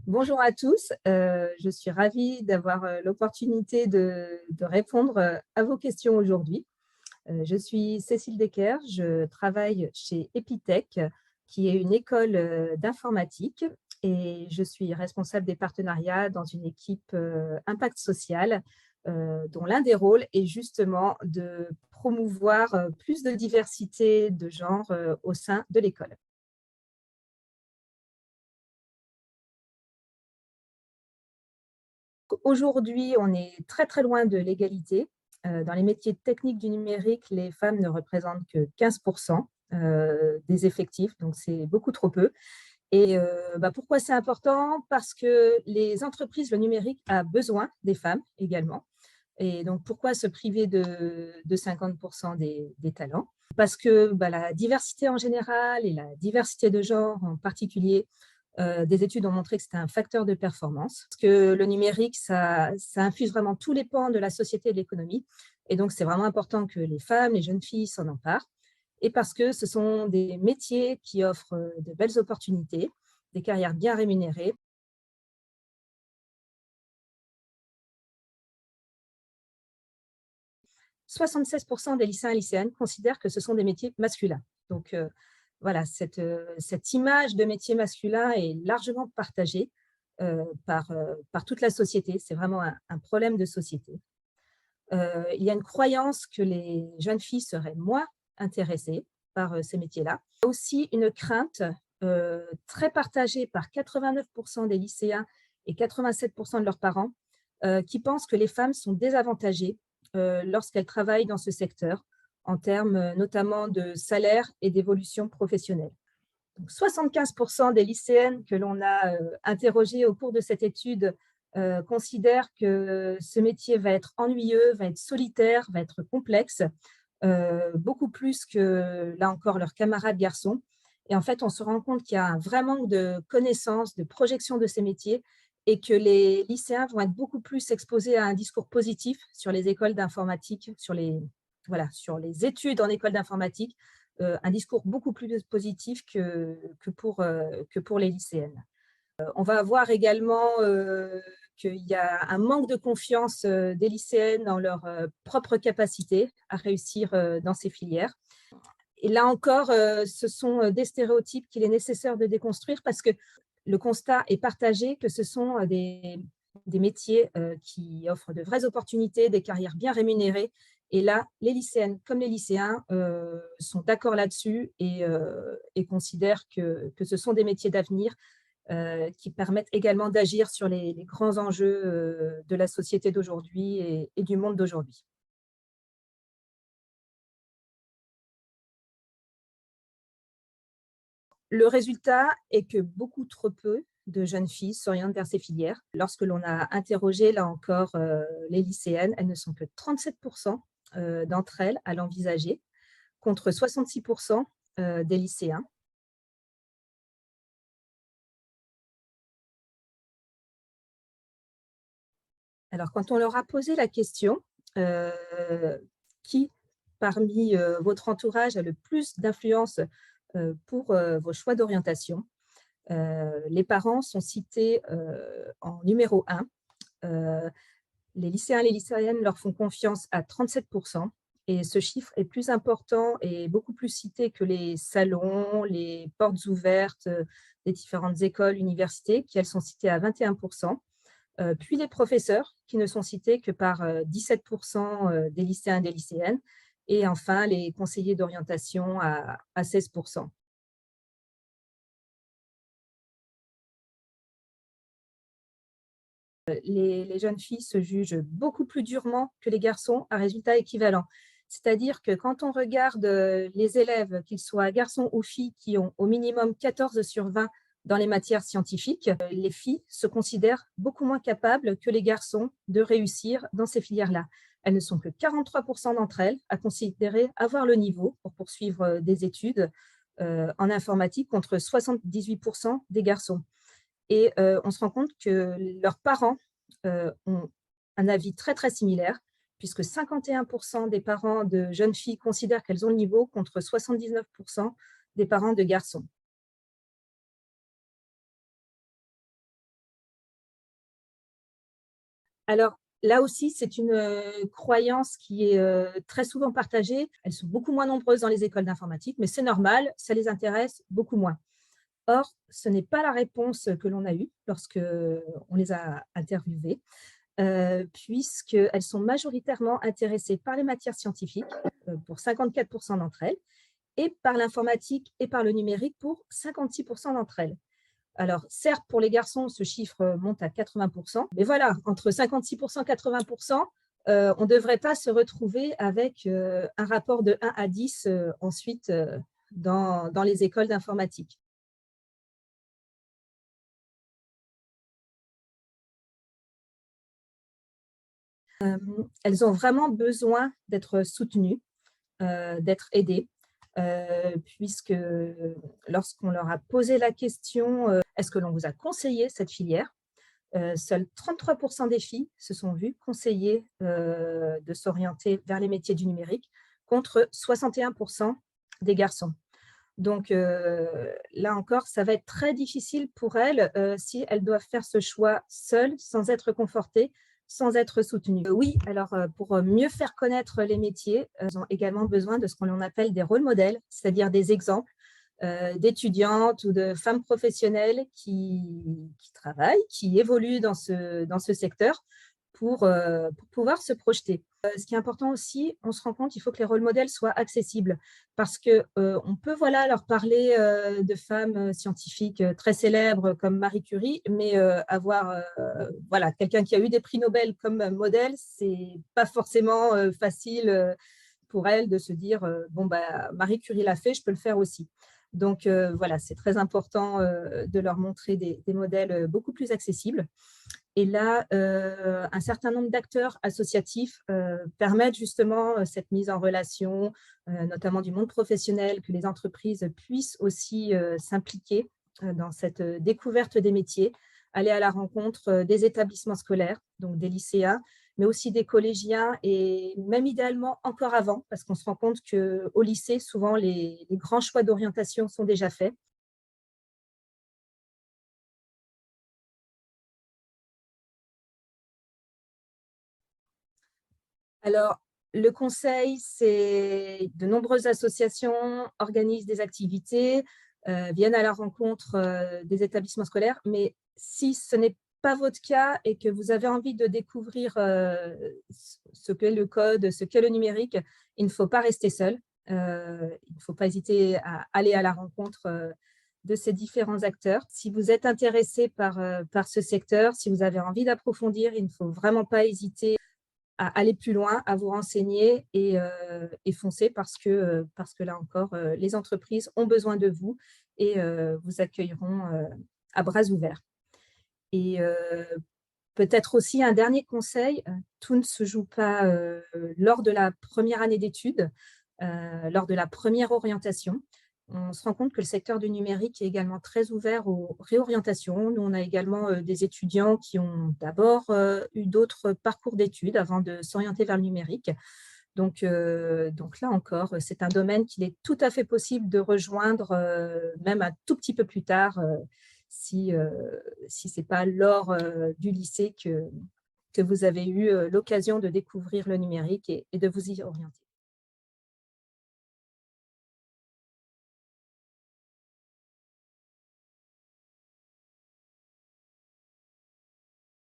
Bonjour à tous, je suis ravie d'avoir l'opportunité de répondre à vos questions aujourd'hui. Je suis Cécile Decker, je travaille chez Epitech, qui est une école d'informatique, et je suis responsable des partenariats dans une équipe impact social, dont l'un des rôles est justement de promouvoir plus de diversité de genre au sein de l'école. Aujourd'hui, on est très, très loin de l'égalité. Dans les métiers techniques du numérique, les femmes ne représentent que 15% des effectifs, donc c'est beaucoup trop peu. Et pourquoi c'est important? Parce que les entreprises, le numérique a besoin des femmes également. Et donc, pourquoi se priver de 50% des talents? Parce que la diversité en général et la diversité de genre en particulier, des études ont montré que c'était un facteur de performance. Parce que le numérique, ça infuse vraiment tous les pans de la société et de l'économie. Et donc, c'est vraiment important que les femmes, les jeunes filles s'en emparent. Et parce que ce sont des métiers qui offrent de belles opportunités, des carrières bien rémunérées. 76% des lycéens et lycéennes considèrent que ce sont des métiers masculins. Donc, voilà, cette image de métier masculin est largement partagée par toute la société. C'est vraiment un problème de société. Il y a une croyance que les jeunes filles seraient moins intéressées par ces métiers-là. Il y a aussi une crainte très partagée par 89% des lycéens et 87% de leurs parents qui pensent que les femmes sont désavantagées lorsqu'elles travaillent dans ce secteur, en termes notamment de salaire et d'évolution professionnelle. Donc, 75% des lycéennes que l'on a interrogées au cours de cette étude considèrent que ce métier va être ennuyeux, va être solitaire, va être complexe, beaucoup plus que, là encore, leurs camarades garçons. Et en fait, on se rend compte qu'il y a un vrai manque de connaissances, de projection de ces métiers, et que les lycéens vont être beaucoup plus exposés à un discours positif sur les écoles d'informatique, sur les études en école d'informatique, un discours beaucoup plus positif que pour les lycéennes. On va voir également qu'il y a un manque de confiance des lycéennes dans leur propre capacité à réussir dans ces filières. Et là encore, ce sont des stéréotypes qu'il est nécessaire de déconstruire parce que le constat est partagé que ce sont des métiers qui offrent de vraies opportunités, des carrières bien rémunérées. Et là, les lycéennes comme les lycéens sont d'accord là-dessus et considèrent que ce sont des métiers d'avenir qui permettent également d'agir sur les grands enjeux de la société d'aujourd'hui et du monde d'aujourd'hui. Le résultat est que beaucoup trop peu de jeunes filles s'orientent vers ces filières. Lorsque l'on a interrogé, là encore, les lycéennes, elles ne sont que 37% d'entre elles à l'envisager, contre 66% des lycéens. Alors, quand on leur a posé la question, euh, qui parmi votre entourage a le plus d'influence pour vos choix d'orientation, les parents sont cités en numéro un. Euh, les lycéens et les lycéennes leur font confiance à 37%. Et ce chiffre est plus important et beaucoup plus cité que les salons, les portes ouvertes des différentes écoles, universités, qui elles sont citées à 21%. Puis les professeurs, qui ne sont cités que par 17% des lycéens et des lycéennes. Et enfin, les conseillers d'orientation à 16%. Les jeunes filles se jugent beaucoup plus durement que les garçons à résultats équivalents. C'est-à-dire que quand on regarde les élèves, qu'ils soient garçons ou filles, qui ont au minimum 14 sur 20 dans les matières scientifiques, les filles se considèrent beaucoup moins capables que les garçons de réussir dans ces filières-là. Elles ne sont que 43% d'entre elles à considérer avoir le niveau pour poursuivre des études en informatique contre 78% des garçons. Et on se rend compte que leurs parents ont un avis très, très similaire, puisque 51% des parents de jeunes filles considèrent qu'elles ont le niveau contre 79% des parents de garçons. Alors, là aussi, c'est une croyance qui est très souvent partagée. Elles sont beaucoup moins nombreuses dans les écoles d'informatique, mais c'est normal, ça les intéresse beaucoup moins. Or, ce n'est pas la réponse que l'on a eue lorsque on les a interviewées, puisqu'elles sont majoritairement intéressées par les matières scientifiques, pour 54% d'entre elles, et par l'informatique et par le numérique pour 56% d'entre elles. Alors, certes, pour les garçons, ce chiffre monte à 80%, mais voilà, entre 56% et 80%, on ne devrait pas se retrouver avec un rapport de 1 à 10 ensuite dans les écoles d'informatique. Elles ont vraiment besoin d'être soutenues, d'être aidées, puisque lorsqu'on leur a posé la question est-ce que l'on vous a conseillé cette filière, seuls 33% des filles se sont vues conseiller de s'orienter vers les métiers du numérique, contre 61% des garçons. Donc là encore, ça va être très difficile pour elles si elles doivent faire ce choix seules, sans être confortées, sans être soutenues. Oui, alors pour mieux faire connaître les métiers, elles ont également besoin de ce qu'on appelle des rôles modèles, c'est-à-dire des exemples d'étudiantes ou de femmes professionnelles qui travaillent, qui évoluent dans ce secteur pour pouvoir se projeter. Ce qui est important aussi, on se rend compte qu'il faut que les rôles modèles soient accessibles parce qu'on peut voilà, leur parler de femmes scientifiques très célèbres comme Marie Curie, mais avoir voilà, quelqu'un qui a eu des prix Nobel comme modèle, ce n'est pas forcément facile pour elle de se dire bon, bah, Marie Curie l'a fait, je peux le faire aussi. Donc voilà, c'est très important de leur montrer des modèles beaucoup plus accessibles. Et là, un certain nombre d'acteurs associatifs permettent justement cette mise en relation, notamment du monde professionnel, que les entreprises puissent aussi s'impliquer dans cette découverte des métiers, aller à la rencontre des établissements scolaires, donc des lycéens, mais aussi des collégiens et même idéalement encore avant, parce qu'on se rend compte qu'au lycée, souvent, les grands choix d'orientation sont déjà faits. Alors, le conseil, c'est de nombreuses associations organisent des activités, viennent à la rencontre des établissements scolaires, mais si ce n'est pas votre cas et que vous avez envie de découvrir ce qu'est le code, ce qu'est le numérique, il ne faut pas rester seul. Il ne faut pas hésiter à aller à la rencontre de ces différents acteurs. Si vous êtes intéressé par ce secteur, si vous avez envie d'approfondir, il ne faut vraiment pas hésiter à aller plus loin, à vous renseigner et foncer parce que là encore, les entreprises ont besoin de vous et vous accueilleront à bras ouverts. Et peut-être aussi un dernier conseil, tout ne se joue pas lors de la première année d'études, lors de la première orientation. On se rend compte que le secteur du numérique est également très ouvert aux réorientations. Nous, on a également des étudiants qui ont d'abord eu d'autres parcours d'études avant de s'orienter vers le numérique. Donc là encore, c'est un domaine qu'il est tout à fait possible de rejoindre, même un tout petit peu plus tard, si, si ce n'est pas lors du lycée que vous avez eu l'occasion de découvrir le numérique et de vous y orienter.